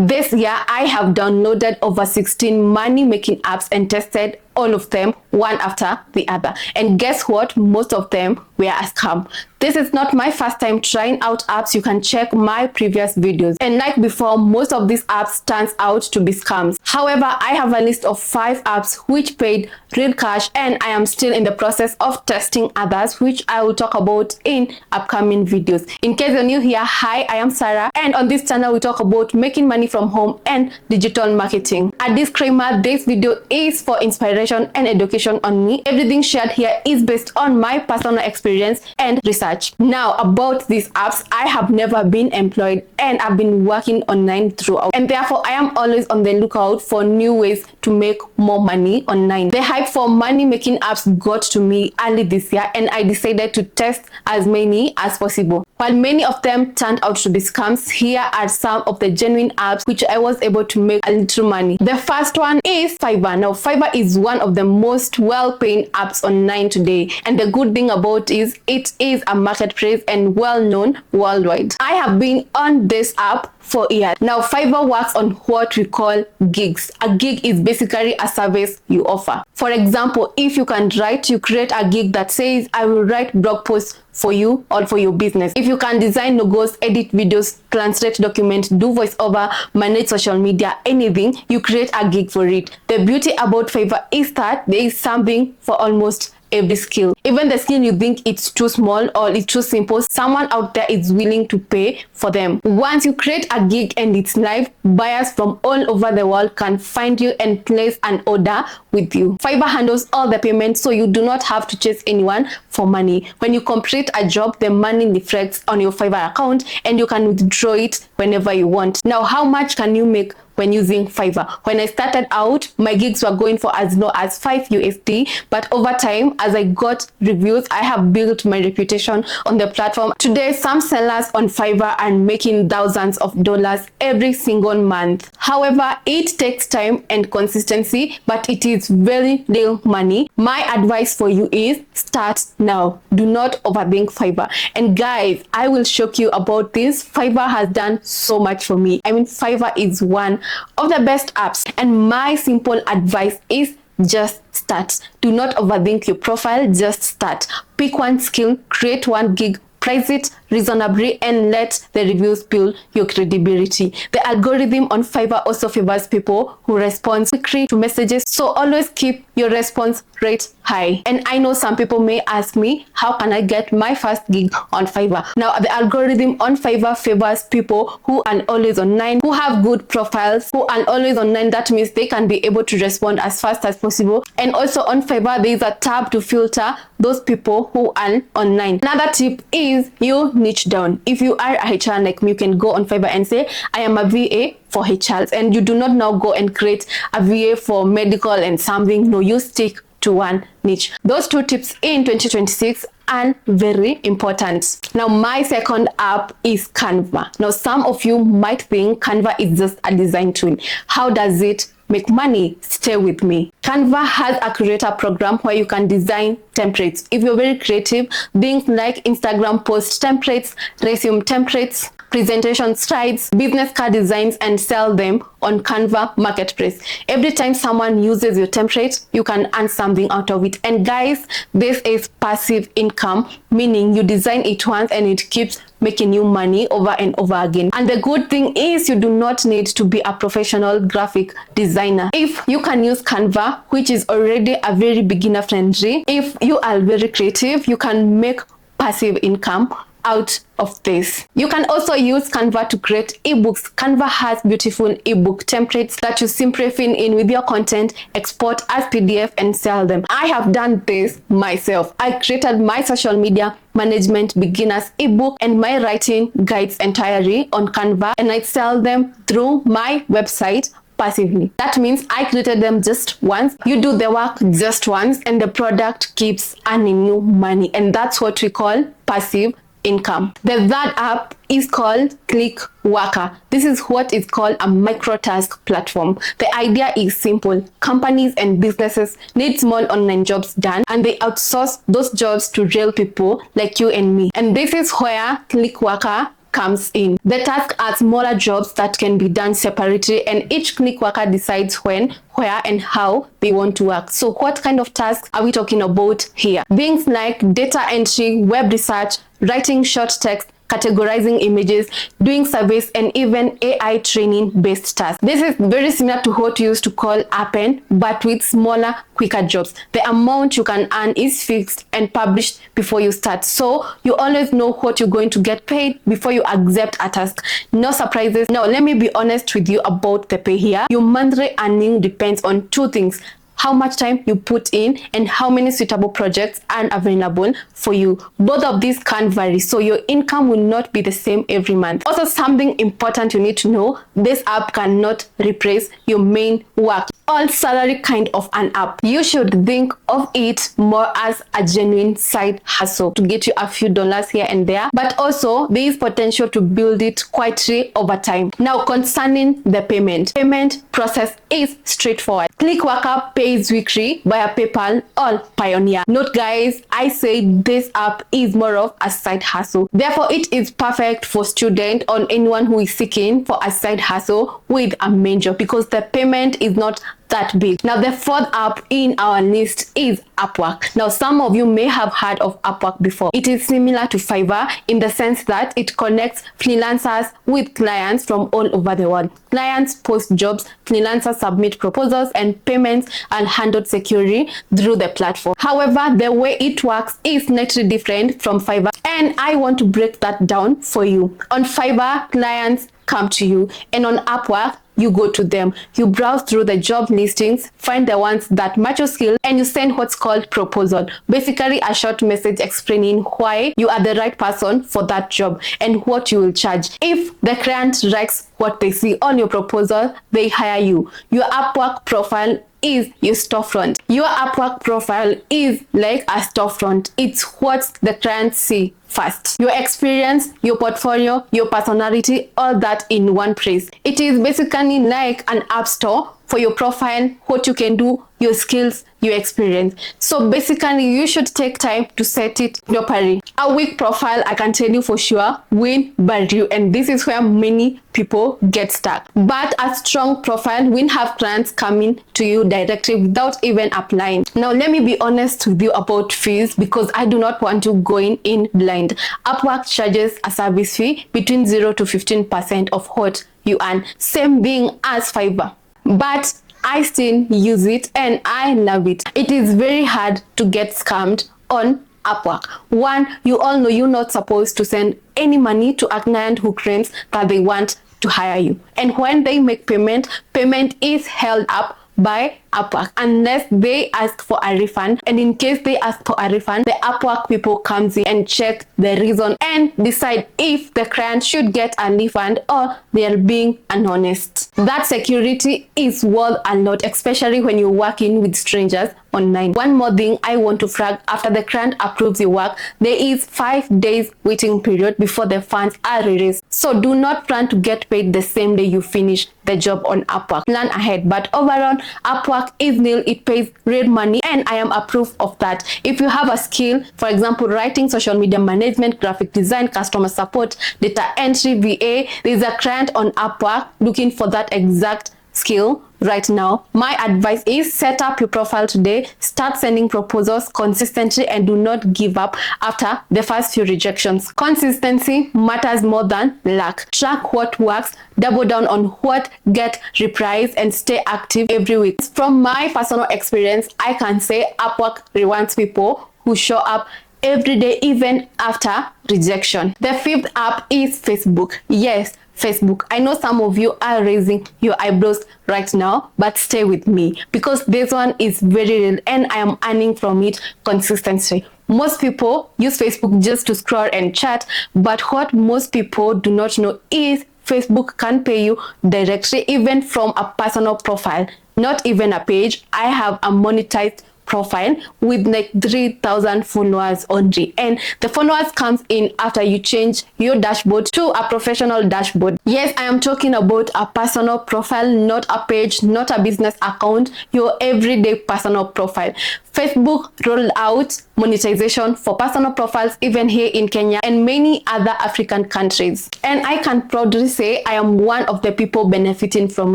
This year, I have downloaded over 16 money-making apps and tested all of them one after the other. And guess what? Most of them were a scam. This is not my first time trying out apps. You can check my previous videos. And like before, most of these apps turns out to be scams. However, I have a list of 5 apps which paid real cash, and I am still in the process of testing others, which I will talk about in upcoming videos. In case you're new here, hi, I am Sarah, and on this channel we talk about making money from home and digital marketing. A disclaimer, this video is for inspiration and education only. Everything shared here is based on my personal experience and research. Now, about these apps, I have never been employed and I've been working online throughout, and therefore I am always on the lookout for new ways to make more money online. The hype for money making apps got to me early this year, and I decided to test as many as possible. While many of them turned out to be scams, here are some of the genuine apps which I was able to make a little money. The first one is Fiverr. Now, Fiverr is one of the most well-paying apps online today, and the good thing about is it is a marketplace and well-known worldwide. I have been on this app for years. Now, Fiverr works on what we call gigs. A gig is basically a service you offer. For example, if you create a gig that says, I will write blog posts for you or for your business. If you can design logos, edit videos, translate documents, do voiceover, manage social media, anything, you create a gig for it. The beauty about Fiverr is that there is something for almost every skill. Even the skill you think it's too small or it's too simple, someone out there is willing to pay for them. Once you create a gig and it's live, buyers from all over the world can find you and place an order with you. Fiverr handles all the payments, so you do not have to chase anyone for money. When you complete a job, the money reflects on your Fiverr account and you can withdraw it whenever you want. Now, how much can you make when using Fiverr? When I started out, my gigs were going for as low as 5 USD, but over time, as I got reviews, I have built my reputation on the platform. Today, some sellers on Fiverr are making thousands of dollars every single month. However, it takes time and consistency, but it is very real money. My advice for you is start now. Do not overthink Fiverr. And guys, I will shock you about this. Fiverr has done so much for me. I mean, Fiverr is one of the best apps, and my simple advice is just start. Do not overthink your profile, just start. Pick one skill, create one gig, price it reasonably, and let the reviews build your credibility. The algorithm on Fiverr also favors people who respond quickly to messages, so always keep your response rate high. And I know some people may ask me, how can I get my first gig on Fiverr? Now, the algorithm on Fiverr favors people who are always online, who have good profiles, who are always online. That means they can be able to respond as fast as possible. And also on Fiverr, there is a tab to filter those people who are online. Another tip is you niche down. If you are a HR like me, you can go on Fiverr and say, I am a VA for HRs, and you do not now go and create a VA for medical and something. No, you stick to one niche. Those 2 tips in 2026 are very important. Now, my second app is Canva. Now, some of you might think Canva is just a design tool. How does it make money? Stay with me. Canva has a creator program where you can design templates. If you're very creative, things like Instagram post templates, resume templates, presentation slides, business card designs, and sell them on Canva marketplace. Every time someone uses your template, you can earn something out of it. And guys, this is passive income, meaning you design it once and it keeps making you money over and over again. And the good thing is you do not need to be a professional graphic designer. If you can use Canva, which is already a very beginner friendly, if you are very creative, you can make passive income out of this. You can also use Canva to create ebooks. Canva has beautiful ebook templates that you simply fill in with your content, export as PDF, and sell them. I have done this myself. I created my social media management beginners ebook and my writing guides entirely on Canva, and I sell them through my website passively. That means I created them just once. You do the work just once and the product keeps earning you money, and that's what we call passive income. The third app is called Clickworker. This is what is called a microtask platform. The idea is simple. Companies and businesses need small online jobs done, and they outsource those jobs to real people like you and me. And this is where Clickworker comes in. The tasks are smaller jobs that can be done separately, and each Clickworker decides when, where, and how they want to work. So what kind of tasks are we talking about here? Things like data entry, web research, writing short text, categorizing images, doing surveys, and even AI training based tasks. This is very similar to what you used to call append, but with smaller, quicker jobs. The amount you can earn is fixed and published before you start, so you always know what you're going to get paid before you accept a task. No surprises. Now let me be honest with you about the pay here. Your monthly earning depends on two things: how much time you put in and how many suitable projects are available for you. Both of these can vary, so your income will not be the same every month. Also, something important you need to know: this app cannot replace your main work. All salary kind of an app. You should think of it more as a genuine side hustle to get you a few dollars here and there, but also there is potential to build it quietly over time. Now, concerning the payment process is straightforward. Clickworker pays weekly via PayPal or Pioneer. Note guys, I say this app is more of a side hustle. Therefore, it is perfect for students or anyone who is seeking for a side hustle with a main job, because the payment is not that big. Now, the fourth app in our list is Upwork. Now, some of you may have heard of Upwork before. It is similar to Fiverr in the sense that it connects freelancers with clients from all over the world. Clients post jobs, freelancers submit proposals, and payments are handled securely through the platform. However, the way it works is slightly different from Fiverr, and I want to break that down for you. On Fiverr, clients come to you, and on Upwork, you go to them. You browse through the job listings, find the ones that match your skill, and you send what's called proposal. Basically, a short message explaining why you are the right person for that job and what you will charge. If the client likes what they see on your proposal, they hire you. Your Upwork profile is your storefront. Your Upwork profile is like a storefront. It's what the clients see first. Your experience, your portfolio, your personality, all that in one place. It is basically like an app store for your profile, what you can do, your skills, your experience. So basically, you should take time to set it properly. A weak profile, I can tell you for sure, will bury you, and this is where many people get stuck. But a strong profile will have clients coming to you directly without even applying. Now, let me be honest with you about fees, because I do not want you going in blind. Upwork charges a service fee between 0 to 15% of what you earn. Same thing as Fiverr. But I still use it and I love it. It is very hard to get scammed on Upwork. One, you all know you're not supposed to send any money to a client who claims that they want to hire you. And when they make payment is held up by Upwork unless they ask for a refund. And in case they ask for a refund, the Upwork people comes in and check the reason and decide if the client should get a refund or they are being honest. That security is worth a lot, especially when you're working with strangers online. One more thing I want to flag: after the client approves your work, there is 5 days waiting period before the funds are released. So do not plan to get paid the same day you finish the job on Upwork. Plan ahead. But overall, Upwork is nil. It pays real money, and I am a proof of that. If you have a skill, for example, writing, social media management, graphic design, customer support, data entry, VA, there's a client on Upwork looking for that exact skill right now. My advice is set up your profile today, start sending proposals consistently, and do not give up after the first few rejections. Consistency matters more than luck. Track what works, double down on what get replies, and stay active every week. From my personal experience, I can say Upwork rewards people who show up every day, even after rejection. The fifth app is Facebook. Yes, Facebook. I know some of you are raising your eyebrows right now, but stay with me because this one is very real and I am earning from it consistently. Most people use Facebook just to scroll and chat, but what most people do not know is Facebook can pay you directly, even from a personal profile, not even a page. I have a monetized profile with like 3,000 followers only, and the followers comes in after you change your dashboard to a professional dashboard. Yes, I am talking about a personal profile, not a page, not a business account, your everyday personal profile. Facebook rolled out monetization for personal profiles even here in Kenya and many other African countries. And I can proudly say I am one of the people benefiting from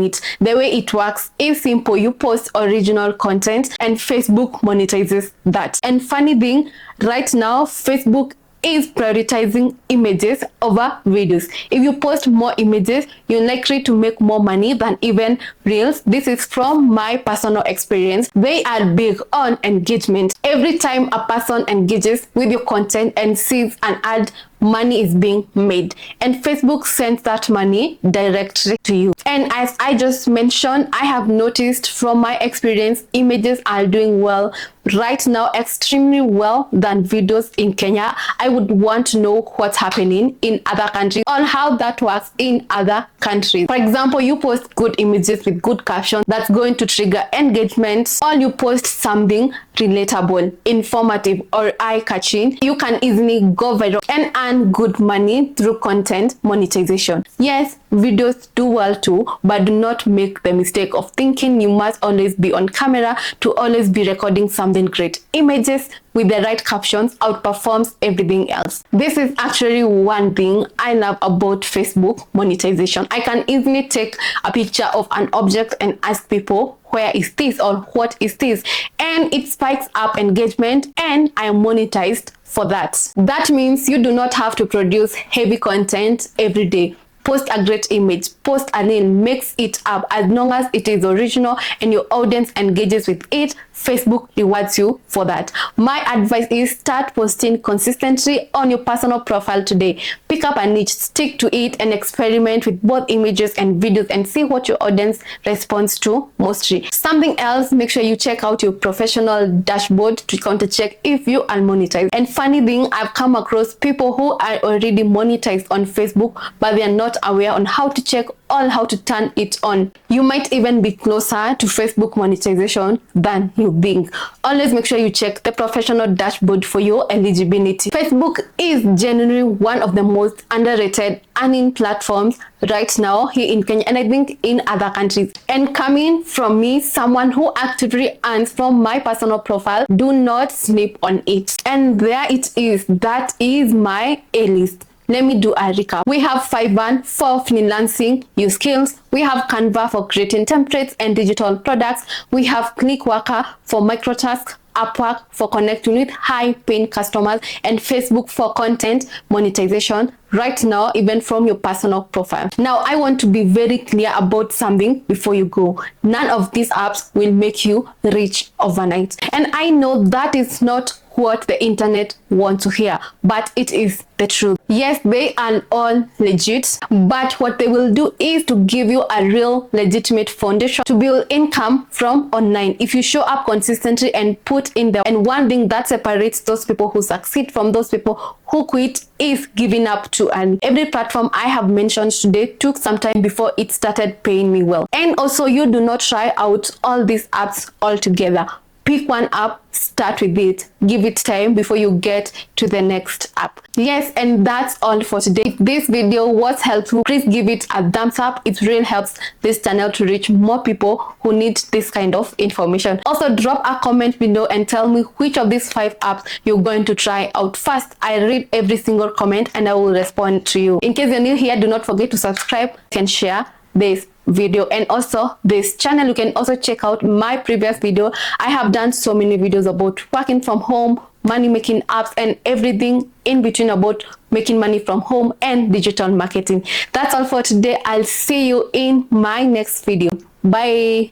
it. The way it works is simple. You post original content and Facebook monetizes that. And funny thing, right now, Facebook is prioritizing images over videos. If you post more images, you're likely to make more money than even reels. This is from my personal experience. They are big on engagement. Every time a person engages with your content and sees an ad, money is being made, and Facebook sends that money directly to you. And as I just mentioned, I have noticed from my experience, images are doing well right now, extremely well than videos in Kenya. I would want to know what's happening in other countries, on how that works in other countries. For example, you post good images with good captions, that's going to trigger engagement. Or you post something relatable, informative, or eye-catching, you can easily go viral and earn good money through content monetization. Yes, videos do well too, but do not make the mistake of thinking you must always be on camera to always be recording something great. Images with the right captions outperforms everything else. This is actually one thing I love about Facebook monetization. I can easily take a picture of an object and ask people, where is this or what is this? And it spikes up engagement and I am monetized for that. That means you do not have to produce heavy content every day. Post a great image, post a reel, mix it up. As long as it is original and your audience engages with it, Facebook rewards you for that. My advice is start posting consistently on your personal profile today. Pick up a niche, stick to it, and experiment with both images and videos and see what your audience responds to mostly. Something else, make sure you check out your professional dashboard to counter check if you are monetized. And funny thing, I've come across people who are already monetized on Facebook, but they are not aware on how to check on how to turn it on. You might even be closer to Facebook monetization than you think. Always make sure you check the professional dashboard for your eligibility. Facebook is genuinely one of the most underrated earning platforms right now here in Kenya, and I think in other countries. And coming from me, someone who actively earns from my personal profile, do not sleep on it. And there it is. That is my A-list. Let me do a recap. We have Fiverr for freelancing new skills. We have Canva for creating templates and digital products. We have Clickworker for Microtasks, Upwork for connecting with high-paying customers, and Facebook for content monetization right now, even from your personal profile. Now, I want to be very clear about something before you go. None of these apps will make you rich overnight. And I know that is not what the internet wants to hear, but it is the truth. Yes, they are all legit, but what they will do is to give you a real legitimate foundation to build income from online if you show up consistently and put in the. And one thing that separates those people who succeed from those people who quit is giving up too early. Every platform I have mentioned today took some time before it started paying me well. And also, you do not try out all these apps altogether. Pick one app, start with it, give it time before you get to the next app. Yes, and that's all for today. If this video was helpful, please give it a thumbs up. It really helps this channel to reach more people who need this kind of information. Also, drop a comment below and tell me which of these 5 apps you're going to try out first. I read every single comment and I will respond to you. In case you're new here, do not forget to subscribe and share this video and also this channel. You can also check out my previous video. I have done so many videos about working from home, money making apps, and everything in between about making money from home and digital marketing. That's all for today. I'll see you in my next video. Bye.